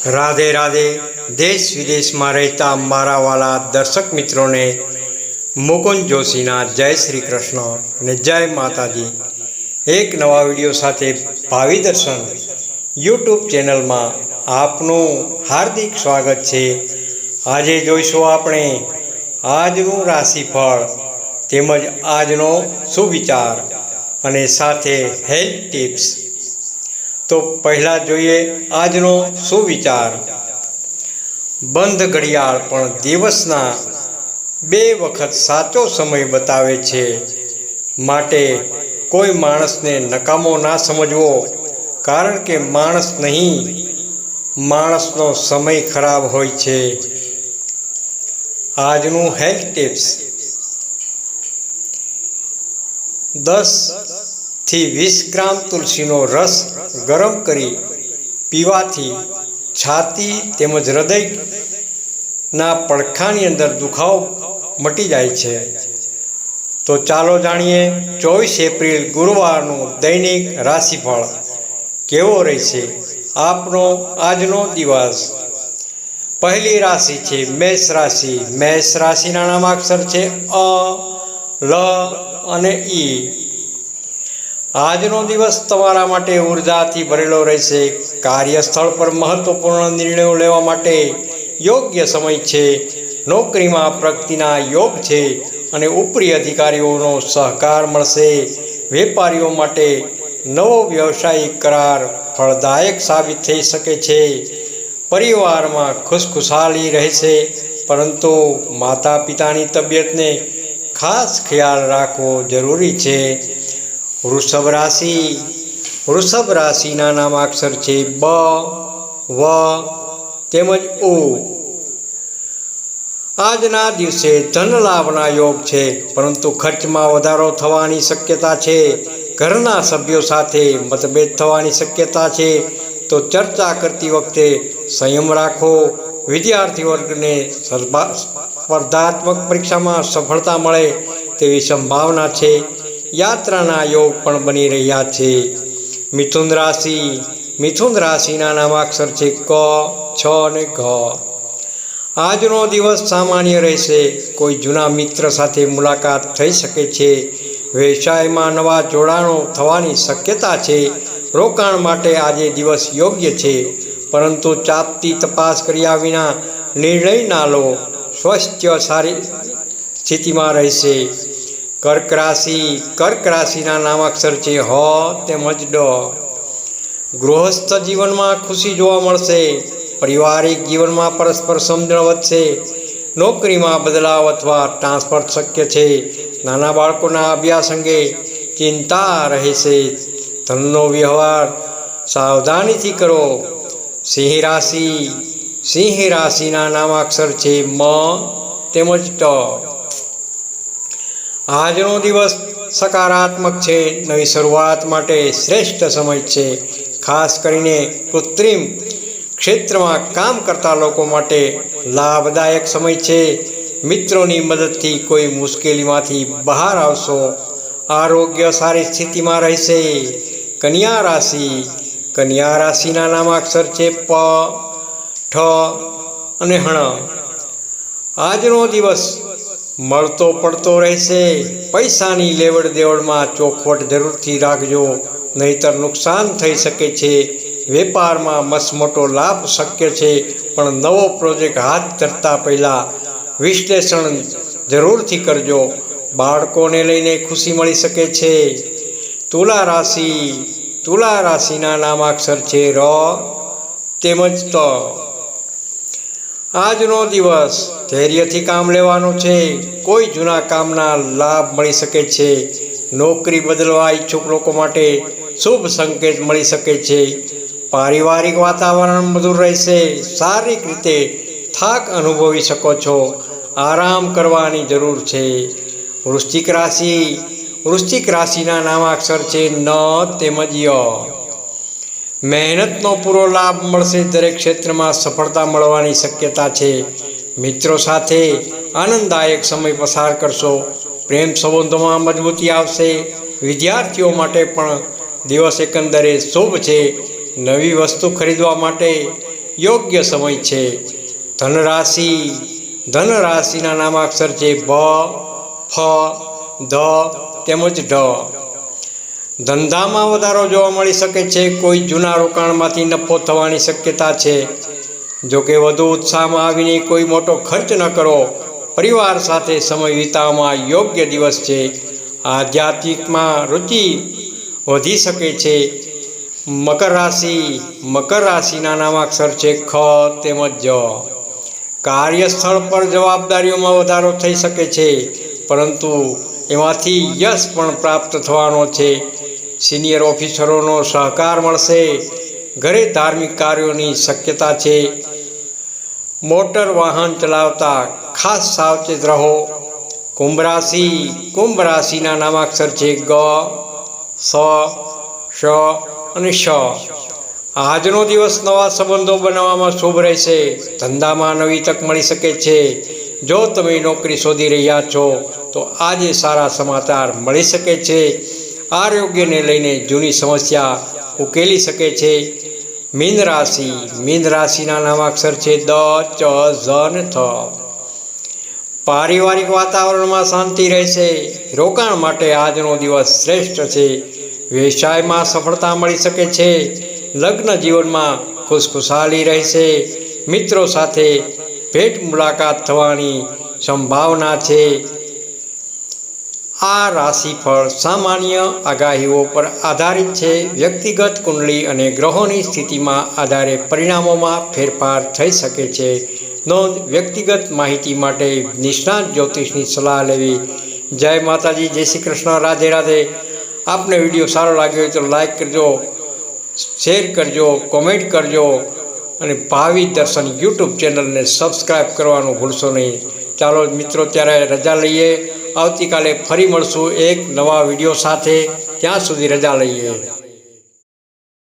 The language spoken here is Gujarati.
રાધે રાધે. દેશ વિદેશમાં રહેતા મારા વાલા દર્શક મિત્રોને મુકુંદ જોશીના જય શ્રી કૃષ્ણ અને જય માતાજી. એક નવા વિડીયો સાથે ભાવિ દર્શન યુટ્યુબ ચેનલમાં આપનું હાર્દિક સ્વાગત છે. આજે જોઈશું આપણે આજનું રાશિફળ તેમજ આજનો સુવિચાર અને સાથે હેલ્થ ટિપ્સ. તો પહેલાં જોઈએ આજનો સુવિચાર. બંધ ઘડિયાળ પણ દિવસના 2 વખત સાચો સમય બતાવે છે, માટે કોઈ માણસને નકામો ના સમજવો, કારણ કે માણસ નહીં, માણસનો સમય ખરાબ હોય છે. આજનું હેલ્થ ટિપ્સ. 10 થી 20 ગ્રામ તુલસીનો રસ ગરમ કરી પીવાથી છાતી તેમજ હૃદયના પડખાની અંદર દુખાવો મટી જાય છે. તો ચાલો જાણીએ 24 એપ્રિલ ગુરુવારનું દૈનિક રાશિફળ કેવો રહેશે આપનો આજનો દિવસ. પહેલી રાશિ છે મેષ રાશિ. મેષ રાશિના નામાક્ષર છે અ, લ અને ઈ. આજનો દિવસ તમારા માટે ઉર્જાથી ભરેલો રહેશે. કાર્યસ્થળ પર મહત્વપૂર્ણ નિર્ણયો લેવા માટે યોગ્ય સમય છે. નોકરીમાં પ્રગતિના યોગ છે અને ઉપરી અધિકારીઓનો સહકાર મળશે. વેપારીઓ માટે નવો વ્યવસાયિક કરાર ફળદાયક સાબિત થઈ શકે છે. પરિવારમાં ખુશખુશાલી રહેશે, પરંતુ માતા પિતાની તબિયતને ખાસ ખ્યાલ રાખવો જરૂરી છે. વૃષભ રાશિ. વૃષભ રાશિના નામાક્ષર છે બ, વ તેમજ ઉ. આજના દિવસે ધન લાભના યોગ છે, પરંતુ ખર્ચમાં વધારો થવાની શક્યતા છે. ઘરના સભ્યો સાથે મતભેદ થવાની શક્યતા છે, તો ચર્ચા કરતી વખતે સંયમ રાખો. વિદ્યાર્થી વર્ગને સ્પર્ધાત્મક પરીક્ષામાં સફળતા મળે તેવી સંભાવના છે. યાત્રાના યોગ પણ બની રહ્યા છે. મિથુન રાશિ. મિથુન રાશિના નામાક્ષર છે ક, છ અને ઘ. આજનો દિવસ સામાન્ય રહેશે. કોઈ જૂના મિત્ર સાથે મુલાકાત થઈ શકે છે. વ્યવસાયમાં નવા જોડાણો થવાની શક્યતા છે. રોકાણ માટે આજે દિવસ યોગ્ય છે, પરંતુ ચાપતી તપાસ કર્યા વિના નિર્ણય ના લો. સ્વાસ્થ્ય સારી સ્થિતિમાં રહેશે. કર્ક રાશિ. કર્ક રાશિના નામાક્ષર છે હ તેમજ ડ. ગૃહસ્થ જીવનમાં ખુશી જોવા મળશે. પારિવારિક જીવનમાં પરસ્પર સમજણ વધશે. નોકરીમાં બદલાવ અથવા ટ્રાન્સફર શક્ય છે. નાના બાળકોના અભ્યાસ અંગે ચિંતા રહેશે. ધનનો વ્યવહાર સાવધાનીથી કરો. સિંહ રાશિ. સિંહ રાશિના નામાક્ષર છે મ તેમજ ટ. આજનો દિવસ સકારાત્મક છે. નવી શરૂઆત માટે શ્રેષ્ઠ સમય છે. ખાસ કરીને કૃત્રિમ ક્ષેત્રમાં કામ કરતા લોકો માટે લાભદાયક સમય છે. મિત્રોની મદદથી કોઈ મુશ્કેલીમાંથી બહાર આવશો. આરોગ્ય સારી સ્થિતિમાં રહેશે. કન્યા રાશિ. કન્યા રાશિના નામાક્ષર છે પ, ઠ અને હણ. આજનો દિવસ મળતો પડતો રહેશે. પૈસાની લેવડ દેવડમાં ચોખવટ જરૂરથી રાખજો, નહીતર નુકસાન થઈ શકે છે. વેપારમાં મસમોટો લાભ શક્ય છે, પણ નવો પ્રોજેક્ટ હાથ ધરતા પહેલાં વિશ્લેષણ જરૂરથી કરજો. બાળકોને લઈને ખુશી મળી શકે છે. તુલા રાશિ. તુલા રાશિના નામાક્ષર છે ર તેમજ ત. આજનો દિવસ ધૈર્યથી કામ લેવાનું છે. કોઈ જૂના કામના લાભ મળી શકે છે. નોકરી બદલવા ઈચ્છુક લોકો માટે શુભ સંકેત મળી શકે છે. પારિવારિક વાતાવરણ મધુર રહેશે. શારીરિક રીતે થાક અનુભવી શકો છો. આરામ કરવાની જરૂર છે. વૃશ્ચિક રાશિ. વૃશ્ચિક રાશિના નામાક્ષર છે ન તેમજ ય. મહેનતનો પૂરો લાભ મળશે. દરેક ક્ષેત્રમાં સફળતા મળવાની શક્યતા છે. મિત્રો સાથે આનંદદાયક સમય પસાર કરશો. પ્રેમ સંબંધોમાં મજબૂતી આવશે. વિદ્યાર્થીઓ માટે પણ દિવસ એકંદરે શુભ છે. નવી વસ્તુ ખરીદવા માટે યોગ્ય સમય છે. ધનરાશિ. ધનરાશિના નામાક્ષર છે ભ, ફ, ધ તેમજ ઢ. ધંધામાં વધારો જોવા મળી શકે છે. કોઈ જૂના રોકાણમાંથી નફો થવાની શક્યતા છે. જોકે વધુ ઉત્સાહમાં આવીને કોઈ મોટો ખર્ચ ન કરો. પરિવાર સાથે સમય વિતાવવામાં યોગ્ય દિવસ છે. આધ્યાત્મિકમાં રુચિ વધી શકે છે. મકર રાશિ. મકર રાશિના નામાક્ષર છે ખ તેમજ જ. કાર્યસ્થળ પર જવાબદારીઓમાં વધારો થઈ શકે છે, પરંતુ એમાંથી યશ પણ પ્રાપ્ત થવાનો છે. સિનિયર ઓફિસરોનો સહકાર મળશે. ઘરે ધાર્મિક કાર્યોની શક્યતા છે. મોટર વાહન ચલાવતા ખાસ સાવચેત રહો. કુંભ રાશિ. કુંભ રાશિના નામાક્ષર છે ગ, સ, શ અને શ. આજનો દિવસ નવા સંબંધો બનાવવામાં શુભ રહેશે. ધંધામાં નવી તક મળી શકે છે. જો તમે નોકરી શોધી રહ્યા છો તો આજે સારા સમાચાર મળી શકે છે. આરોગ્યને લઈને જૂની સમસ્યા ઉકેલી શકે છે. મીન રાશિ. મીન રાશિના નામાક્ષર છે દ, ચ, ઝ અને થ. પારિવારિક વાતાવરણમાં શાંતિ રહેશે. રોકાણ માટે આજનો દિવસ શ્રેષ્ઠ છે. વ્યવસાયમાં સફળતા મળી શકે છે. લગ્ન જીવનમાં ખુશખુશાલી રહેશે. મિત્રો સાથે ભેટ મુલાકાત થવાની સંભાવના છે. આ રાશિફળ સામાન્ય આગાહીઓ પર આધારિત છે. વ્યક્તિગત કુંડળી અને ગ્રહોની સ્થિતિમાં આધારે પરિણામોમાં ફેરફાર થઈ શકે છે. નોંધ: વ્યક્તિગત માહિતી માટે નિષ્ણાત જ્યોતિષની સલાહ લેવી. જય માતાજી, જય શ્રી કૃષ્ણ, રાધે રાધે. આપને વિડીયો સારો લાગ્યો હોય તો લાઈક કરજો, શેર કરજો, કોમેન્ટ કરજો અને ભાવિ દર્શન યુટ્યુબ ચેનલને સબસ્ક્રાઈબ કરવાનું ભૂલશો નહીં. ચાલો મિત્રો, ત્યારે રજા લઈએ. આવતીકાલે ફરી મળશું એક નવા વિડીયો સાથે. ત્યાં સુધી રજા લઈએ.